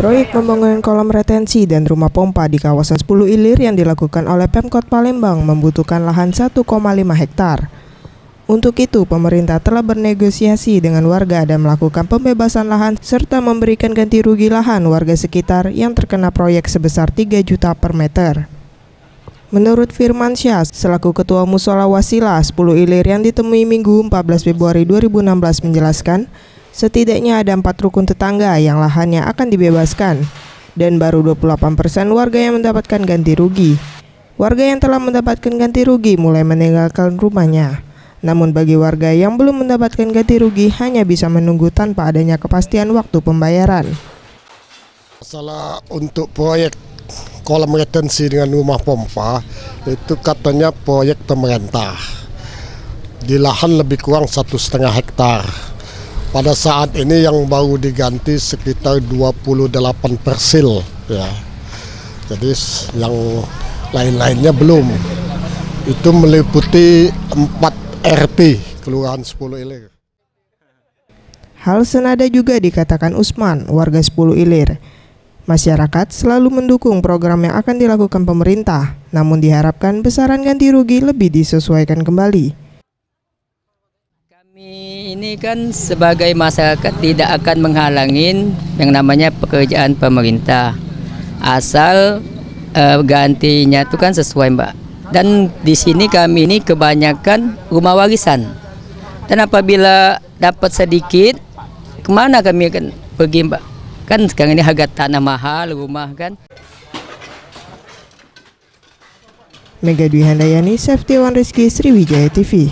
Proyek pembangunan kolam retensi dan rumah pompa di kawasan 10 Ilir yang dilakukan oleh Pemkot Palembang membutuhkan lahan 1,5 hektar. Untuk itu, pemerintah telah bernegosiasi dengan warga dan melakukan pembebasan lahan serta memberikan ganti rugi lahan warga sekitar yang terkena proyek sebesar 3 juta per meter. Menurut Firman Syah, selaku Ketua Mushola Wasilah 10 Ilir yang ditemui Minggu 14 Februari 2016 menjelaskan, setidaknya ada 4 rukun tetangga yang lahannya akan dibebaskan dan baru 28% warga yang mendapatkan ganti rugi. Warga yang telah mendapatkan ganti rugi mulai meninggalkan rumahnya. Namun bagi warga yang belum mendapatkan ganti rugi hanya bisa menunggu tanpa adanya kepastian waktu pembayaran. Masalah untuk proyek kolam retensi dengan rumah pompa itu katanya proyek pemerintah di lahan lebih kurang 1,5 hektar. Pada saat ini yang baru diganti sekitar 28 persil ya. Jadi yang lain-lainnya belum. Itu meliputi 4 RP Kelurahan 10 Ilir. Hal senada juga dikatakan Usman, warga 10 Ilir. Masyarakat selalu mendukung program yang akan dilakukan pemerintah, namun diharapkan besaran ganti rugi lebih disesuaikan kembali. Kami ini kan sebagai masyarakat tidak akan menghalangin yang namanya pekerjaan pemerintah, asal gantinya itu kan sesuai, Mbak. Dan di sini kami ini kebanyakan rumah warisan. Dan apabila dapat sedikit, kemana kami akan pergi, Mbak? Kan sekarang ini harga tanah mahal, rumah kan. Mega Dwi Handayani, Safety One Rizky, Sriwijaya TV.